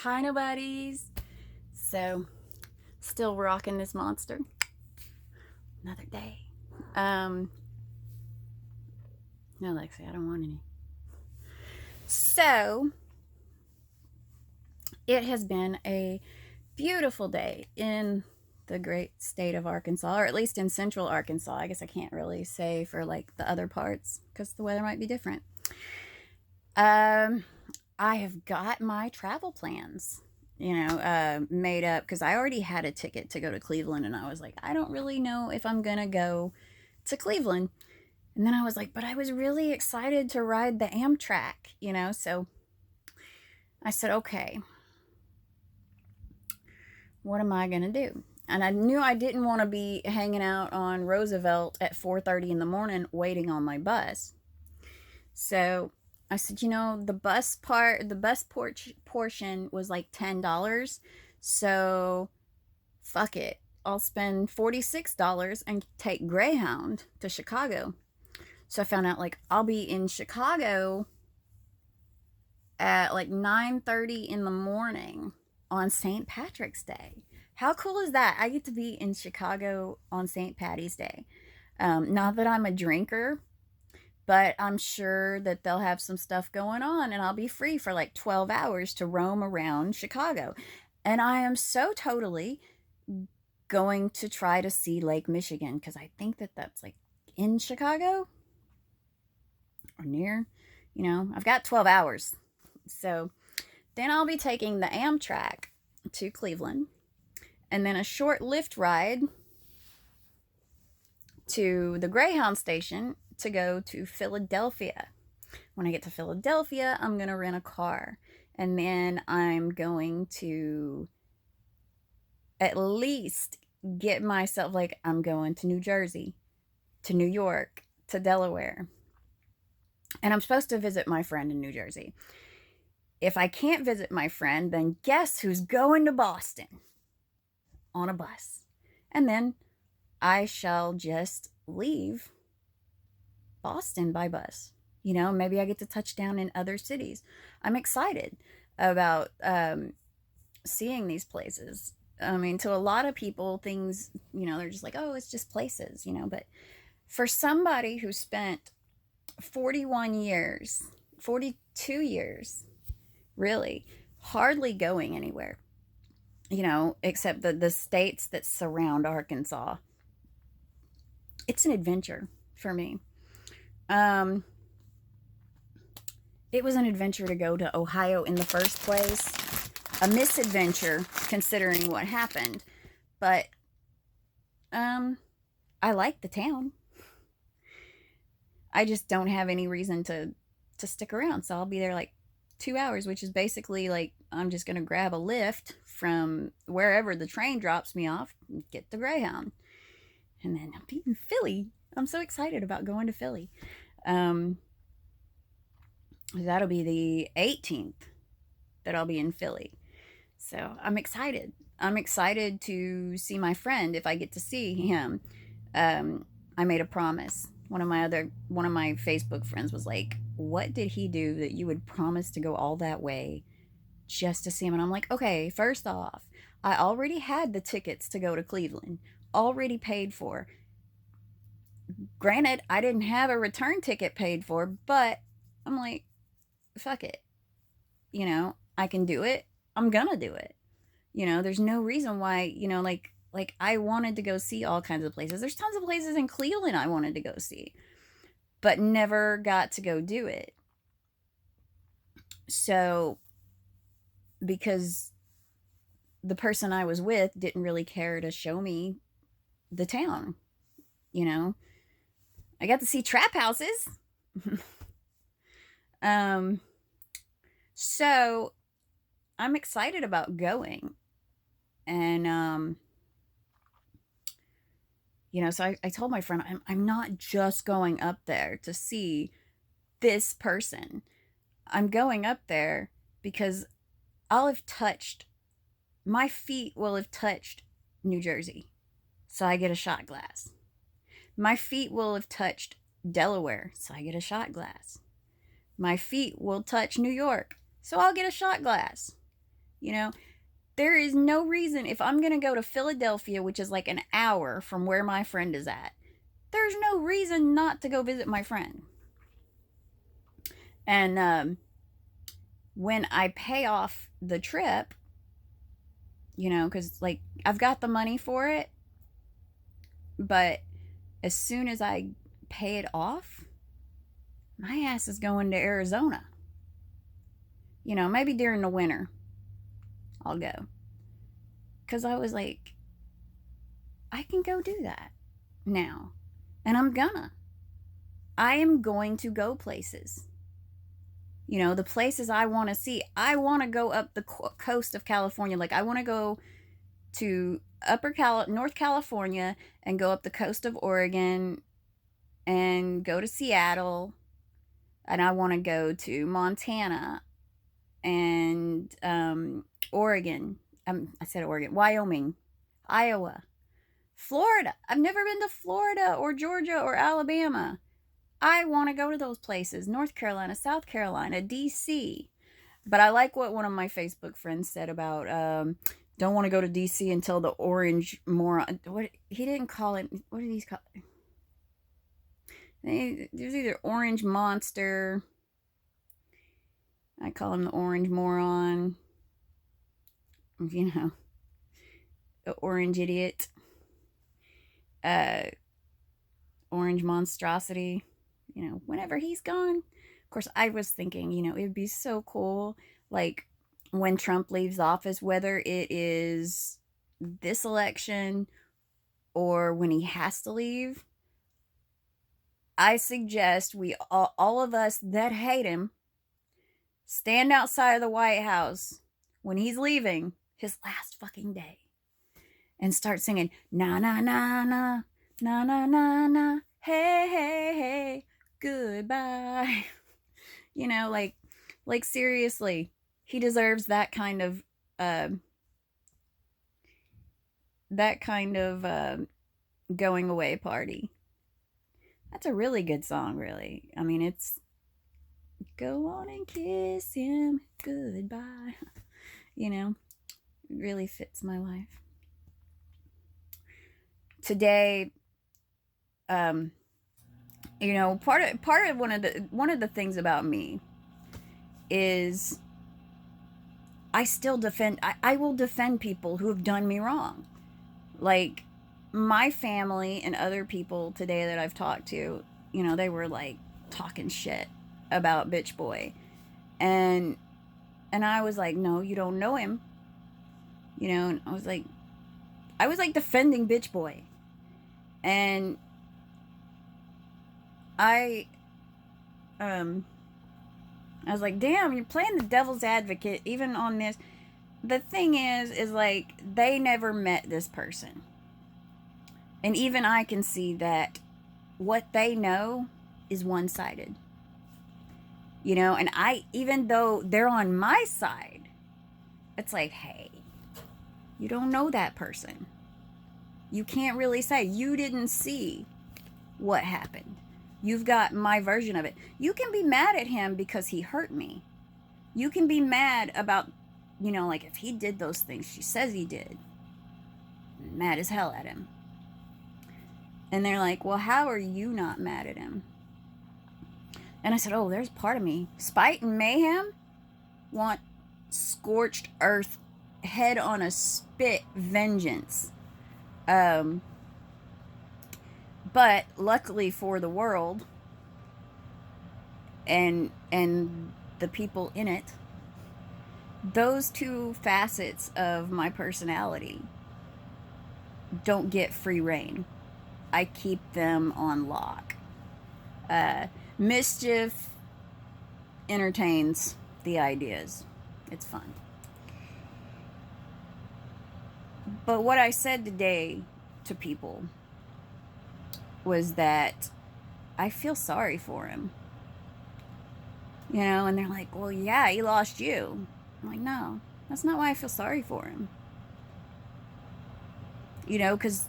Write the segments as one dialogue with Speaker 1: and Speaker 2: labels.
Speaker 1: Hi, nobodies. So, still rocking this monster. Another day. Um, no, Lexi, I don't want any. So, it has been a beautiful day in the great state of Arkansas, or at least in central Arkansas. I guess I can't really say for like the other parts because the weather might be different. Um, I have got my travel plans, made up because I already had a ticket to go to Cleveland, and I was like, I don't really know if I'm gonna go to Cleveland. And then I was like, but I was really excited to ride the Amtrak. So I said, okay, what am I gonna do? And I knew I didn't want to be hanging out on Roosevelt at 4:30 in the morning waiting on my bus. So I said, the bus portion was like $10. So fuck it. I'll spend $46 and take Greyhound to Chicago. So I found out like I'll be in Chicago at like 9:30 in the morning on St. Patrick's Day. How cool is that? I get to be in Chicago on St. Patty's Day. Not that I'm a drinker, but I'm sure that they'll have some stuff going on and I'll be free for like 12 hours to roam around Chicago. And I am so totally going to try to see Lake Michigan because I think that that's like in Chicago or near. I've got 12 hours. So then I'll be taking the Amtrak to Cleveland and then a short Lyft ride to the Greyhound station to go to Philadelphia. When I get to Philadelphia, I'm going to rent a car. And then I'm going to at least get myself, like, I'm going to New Jersey, to New York, to Delaware. And I'm supposed to visit my friend in New Jersey. If I can't visit my friend, then guess who's going to Boston on a bus? And then I shall just leave Boston by bus. Maybe I get to touch down in other cities. I'm excited about seeing these places. I mean, to a lot of people, things, they're just like, oh, it's just places, but for somebody who spent 41 years, 42 years, really, hardly going anywhere, except the states that surround Arkansas, it's an adventure for me. It was an adventure to go to Ohio in the first place. A misadventure considering what happened, but I like the town. I just don't have any reason to stick around, so I'll be there like 2 hours, which is basically like I'm just gonna grab a lift from wherever the train drops me off, get the Greyhound, and then I'll be in Philly. I'm so excited about going to Philly. That'll be the 18th that I'll be in Philly. So I'm excited. I'm excited to see my friend if I get to see him. I made a promise. One of my Facebook friends was like, "What did he do that you would promise to go all that way just to see him?" And I'm like, "Okay, first off, I already had the tickets to go to Cleveland, already paid for. Granted, I didn't have a return ticket paid for, but I'm like, fuck it. I can do it. I'm gonna do it. There's no reason why, like I wanted to go see all kinds of places. There's tons of places in Cleveland I wanted to go see, but never got to go do it. So because the person I was with didn't really care to show me the town, you know. I got to see trap houses. um so I'm excited about going. And so I told my friend, I'm not just going up there to see this person. I'm going up there because I'll have touched, my feet will have touched New Jersey. So I get a shot glass. My feet will have touched Delaware. So I get a shot glass. My feet will touch New York. So I'll get a shot glass. You know, there is no reason if I'm going to go to Philadelphia, which is like an hour from where my friend is at, there's no reason not to go visit my friend. And when I pay off the trip, you know, because like I've got the money for it, but as soon as I pay it off, my ass is going to Arizona. You know, maybe during the winter I'll go. Because I was like, I can go do that now. And I'm gonna. I am going to go places. You know, the places I want to see. I want to go up the coast of California. Like, I want to go to North California and go up the coast of Oregon and go to Seattle. And I want to go to Montana and Oregon. I said Oregon, Wyoming, Iowa, Florida. I've never been to Florida or Georgia or Alabama. I want to go to those places. North Carolina, South Carolina, DC. But I like what one of my Facebook friends said about don't want to go to DC until the orange moron. What he didn't call it. What did he call it? There's either orange monster. I call him the orange moron. You know, the orange idiot. Orange monstrosity. You know, whenever he's gone. Of course, I was thinking, you know, it'd be so cool, like, when Trump leaves office, whether it is this election or when he has to leave, I suggest we, all of us that hate him, stand outside of the White House when he's leaving his last fucking day and start singing, na, na, na, na, na, na, na, na, hey, hey, hey, goodbye. You know, like seriously, he deserves that kind of going away party. That's a really good song, really. I mean, it's go on and kiss him goodbye. You know, it really fits my life. Today, you know, part of one of the things about me is I still defend. I will defend people who have done me wrong. Like my family and other people today that I've talked to, you know, they were like talking shit about Bitch Boy, and I was like, no, you don't know him. You know, and I was like defending Bitch Boy, and I was like, damn, you're playing the devil's advocate even on this. The thing is like they never met this person. And even I can see that what they know is one-sided. You know, and even though they're on my side, it's like, hey, you don't know that person. You can't really say. You didn't see what happened. You've got my version of it. You can be mad at him because he hurt me. You can be mad about, you know, like if he did those things she says he did. Mad as hell at him. And they're like, well, how are you not mad at him? And I said, oh, there's part of me. Spite and mayhem want scorched earth, head on a spit vengeance. But luckily for the world and the people in it, those two facets of my personality don't get free reign. I keep them on lock. Mischief entertains the ideas. It's fun. But what I said today to people was that I feel sorry for him. You know, and they're like, well, yeah, he lost you. I'm like, no, that's not why I feel sorry for him. You know, because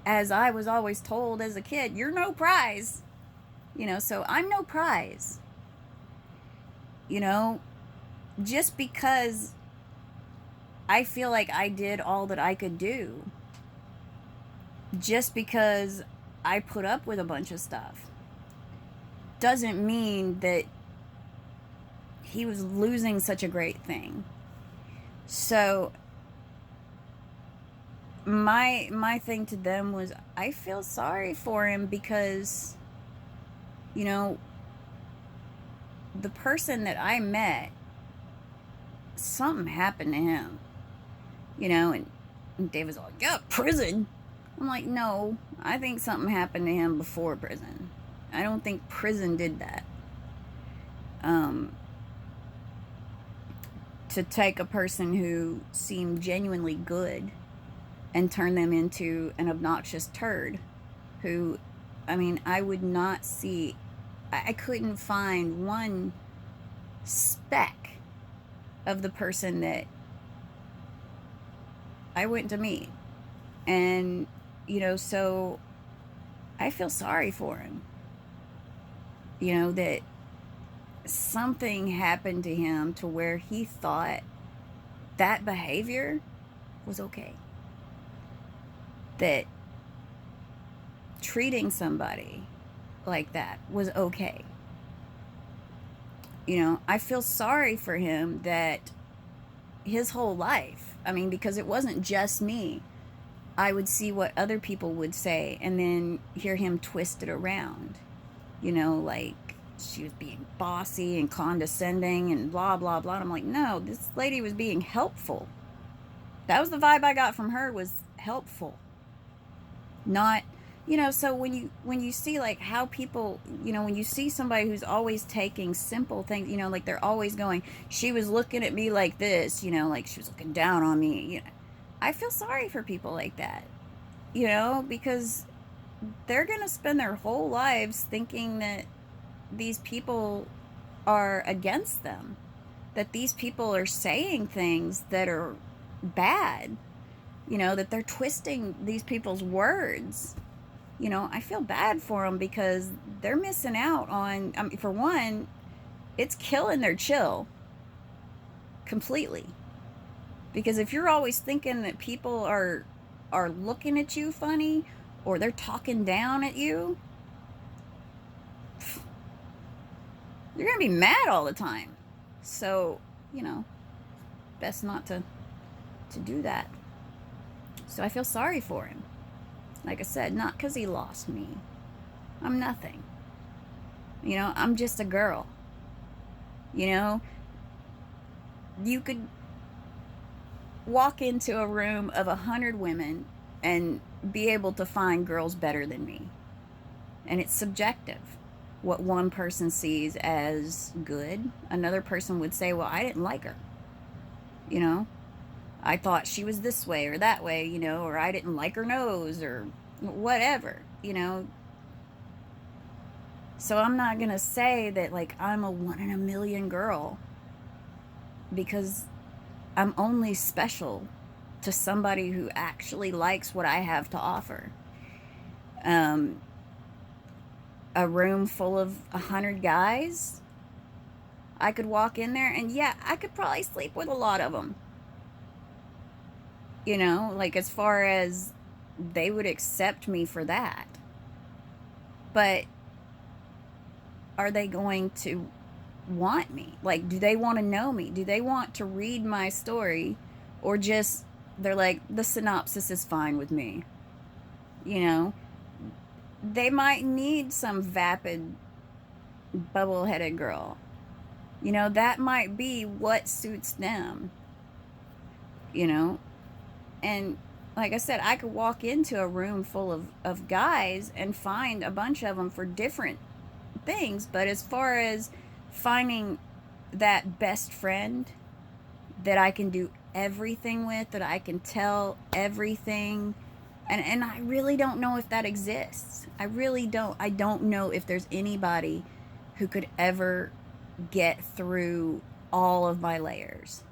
Speaker 1: as I was always told as a kid, you're no prize. You know, so I'm no prize. You know, just because I feel like I did all that I could do just because I put up with a bunch of stuff. Doesn't mean that he was losing such a great thing. So my thing to them was, I feel sorry for him because, you know, the person that I met, something happened to him, you know. And David's like, yeah, prison. I'm like, no, I think something happened to him before prison. I don't think prison did that. To take a person who seemed genuinely good and turn them into an obnoxious turd who, I mean, I would not see, I couldn't find one speck of the person that I went to meet. And, you know, so I feel sorry for him. You know, that something happened to him to where he thought that behavior was okay. That treating somebody like that was okay. You know, I feel sorry for him that his whole life, I mean, because it wasn't just me, I would see what other people would say and then hear him twist it around. You know, like she was being bossy and condescending and blah, blah, blah. And I'm like, no, this lady was being helpful. That was the vibe I got from her, was helpful. Not, you know, so when you see like how people, you know, when you see somebody who's always taking simple things, you know, like they're always going, she was looking at me like this, you know, like she was looking down on me, you know, I feel sorry for people like that, you know, because they're going to spend their whole lives thinking that these people are against them, that these people are saying things that are bad, you know, that they're twisting these people's words. You know, I feel bad for them because they're missing out on, I mean, for one, it's killing their chill completely. Because if you're always thinking that people are looking at you funny or they're talking down at you, you're going to be mad all the time. So, you know, best not to do that. So I feel sorry for him. Like I said, not because he lost me. I'm nothing. You know, I'm just a girl. You know, you could walk into a room of 100 women and be able to find girls better than me. And it's subjective. What one person sees as good, another person would say, well, I didn't like her. You know, I thought she was this way or that way, you know, or I didn't like her nose or whatever, you know. So I'm not going to say that like I'm a 1 in a million girl, because I'm only special to somebody who actually likes what I have to offer. A room full of 100 guys, I could walk in there and yeah, I could probably sleep with a lot of them. You know, like as far as they would accept me for that. But are they going to want me? Like, do they want to know me? Do they want to read my story? Or just, they're like, the synopsis is fine with me. You know, they might need some vapid, bubble-headed girl. You know, that might be what suits them. You know, and like I said, I could walk into a room full of guys and find a bunch of them for different things. But as far as finding that best friend that I can do everything with, that I can tell everything, and I really don't know if that exists. I really don't. I don't know if there's anybody who could ever get through all of my layers.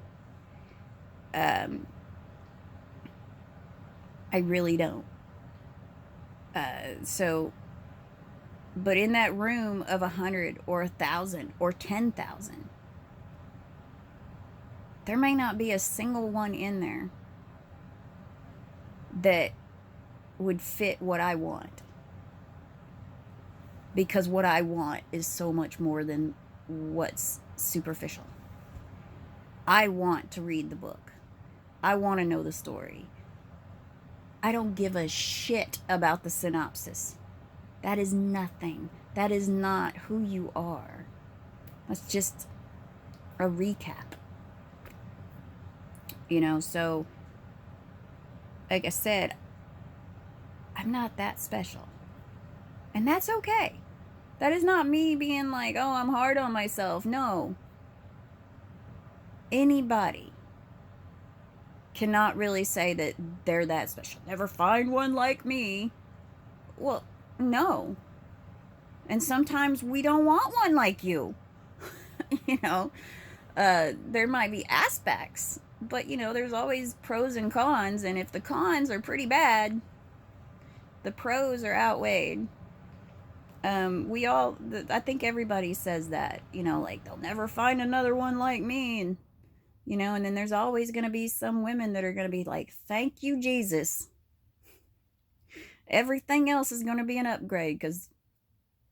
Speaker 1: I really don't. So, but in that room of 100 or 1,000 or 10,000, there may not be a single one in there that would fit what I want. Because what I want is so much more than what's superficial. I want to read the book. I want to know the story. I don't give a shit about the synopsis. That is nothing. That is not who you are. That's just a recap. You know, so, like I said, I'm not that special. And that's okay. That is not me being like, oh, I'm hard on myself. No. Anybody cannot really say that they're that special. Never find one like me. Well, no. And sometimes we don't want one like you. You know, there might be aspects, but you know, there's always pros and cons. And if the cons are pretty bad, the pros are outweighed. I think everybody says that, you know, like they'll never find another one like me. And, you know, and then there's always going to be some women that are going to be like, thank you, Jesus. Everything else is going to be an upgrade, because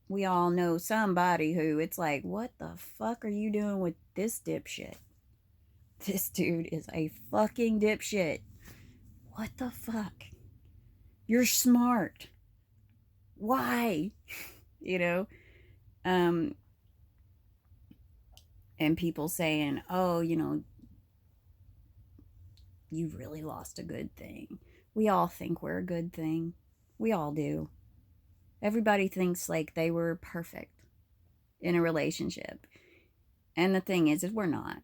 Speaker 1: we all know somebody who it's like, what the fuck are you doing with this dipshit? This dude is a fucking dipshit. What the fuck? You're smart. Why? You know? And people saying, oh, you know, you've really lost a good thing. We all think we're a good thing. We all do. Everybody thinks like they were perfect in a relationship. And the thing is we're not.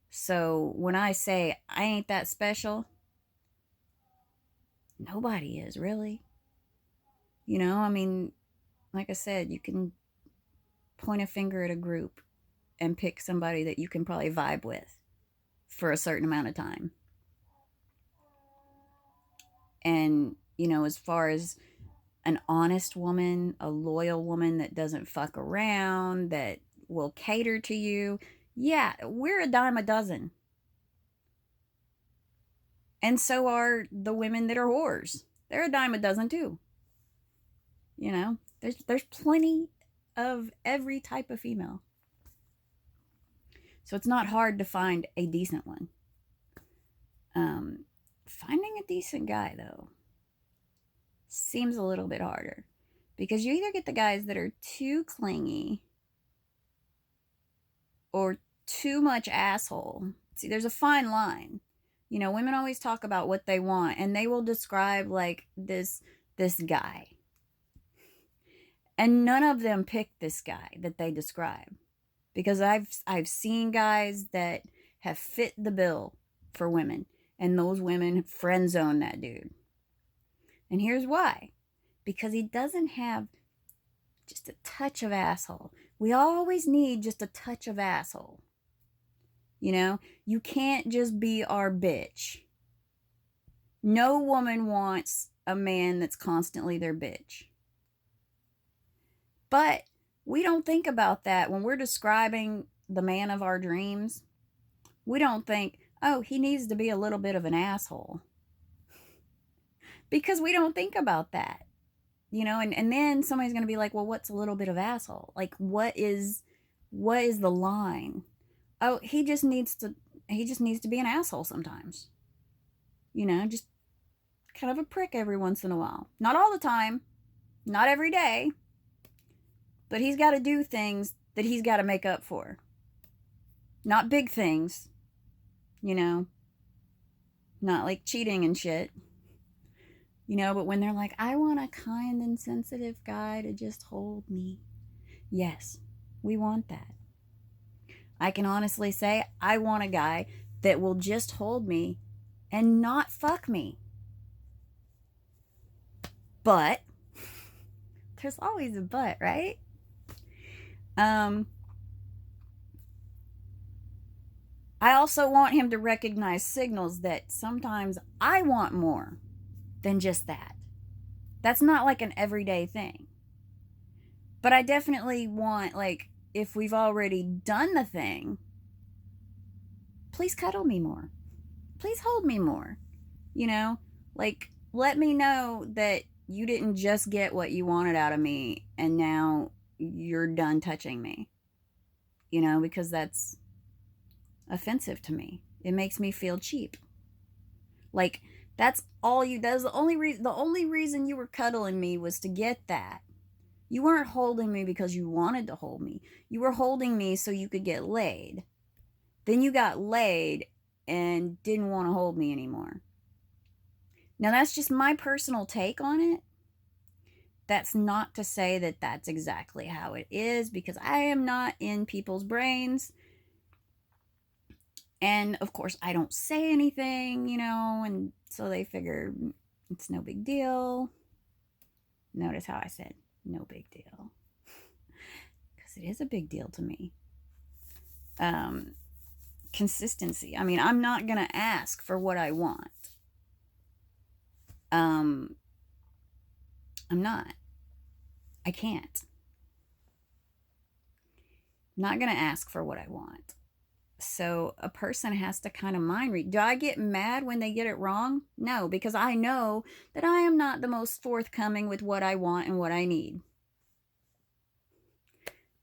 Speaker 1: So when I say I ain't that special, nobody is really. You know, I mean, like I said, you can point a finger at a group and pick somebody that you can probably vibe with for a certain amount of time. And, you know, as far as an honest woman, a loyal woman that doesn't fuck around, that will cater to you, yeah, we're a dime a dozen. And so are the women that are whores. They're a dime a dozen too. You know, there's plenty of every type of female. So it's not hard to find a decent one. Finding a decent guy, though, seems a little bit harder. Because you either get the guys that are too clingy or too much asshole. See, there's a fine line. You know, women always talk about what they want, and they will describe like this guy. And none of them pick this guy that they describe. Because I've seen guys that have fit the bill for women, and those women friend zone that dude. And here's why. Because he doesn't have just a touch of asshole. We always need just a touch of asshole. You know, you can't just be our bitch. No woman wants a man that's constantly their bitch. But we don't think about that when we're describing the man of our dreams. We don't think, oh, he needs to be a little bit of an asshole. Because we don't think about that. You know, and then somebody's going to be like, well, what's a little bit of asshole? Like, what is the line? Oh, he just needs to be an asshole sometimes. You know, just kind of a prick every once in a while. Not all the time. Not every day. But he's got to do things that he's got to make up for. Not big things. You know. Not like cheating and shit. You know, but when they're like, I want a kind and sensitive guy to just hold me. Yes, we want that. I can honestly say I want a guy that will just hold me and not fuck me. But, there's always a but, right? I also want him to recognize signals that sometimes I want more than just that. That's not like an everyday thing. But I definitely want, like, if we've already done the thing, please cuddle me more. Please hold me more. You know, like, let me know that you didn't just get what you wanted out of me and now you're done touching me. You know, because that's offensive to me. It makes me feel cheap. Like, that's all you, that's the only reason you were cuddling me was to get that. You weren't holding me because you wanted to hold me. You were holding me so you could get laid. Then you got laid and didn't want to hold me anymore. Now, that's just my personal take on it. That's not to say that that's exactly how it is, because I am not in people's brains. And of course, I don't say anything, you know, and so they figure it's no big deal. Notice how I said no big deal. Because it is a big deal to me. Consistency. I mean, I'm not going to ask for what I want. I'm not. I can't. I'm not going to ask for what I want. So a person has to kind of mind read. Do I get mad when they get it wrong? No, because I know that I am not the most forthcoming with what I want and what I need.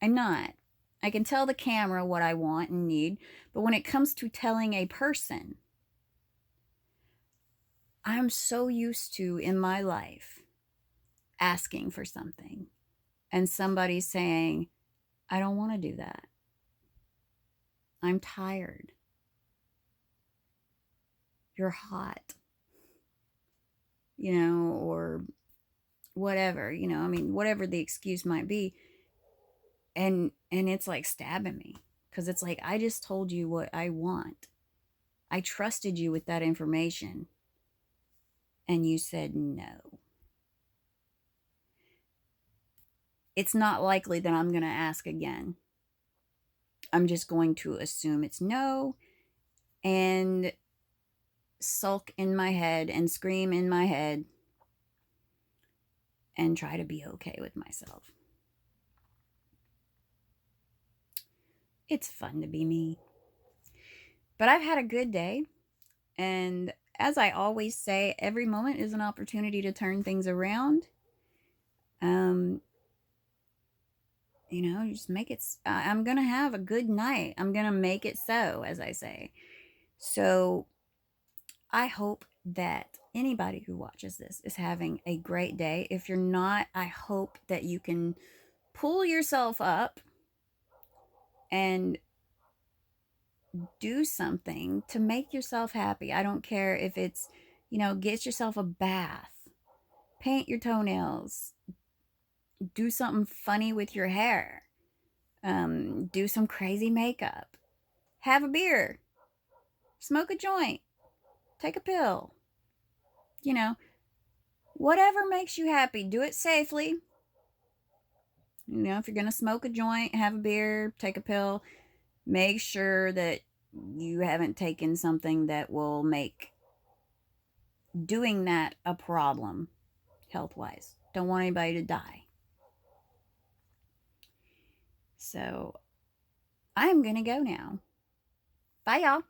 Speaker 1: I'm not. I can tell the camera what I want and need, but when it comes to telling a person, I'm so used to, in my life, asking for something and somebody saying, I don't want to do that. I'm tired. You're hot. You know, or whatever, you know, I mean, whatever the excuse might be. And it's like stabbing me, because it's like, I just told you what I want. I trusted you with that information. And you said no. It's not likely that I'm going to ask again. I'm just going to assume it's no and sulk in my head and scream in my head and try to be okay with myself. It's fun to be me. But I've had a good day. And as I always say, every moment is an opportunity to turn things around. You know, just make it, I'm going to have a good night. I'm going to make it so, as I say. So I hope that anybody who watches this is having a great day. If you're not, I hope that you can pull yourself up and do something to make yourself happy. I don't care if it's, you know, get yourself a bath, paint your toenails, do something funny with your hair, do some crazy makeup, have a beer, smoke a joint, take a pill, you know, whatever makes you happy. Do it safely. You know, if you're going to smoke a joint, have a beer, take a pill, make sure that you haven't taken something that will make doing that a problem health-wise. Don't want anybody to die. So I'm going to go now. Bye, y'all.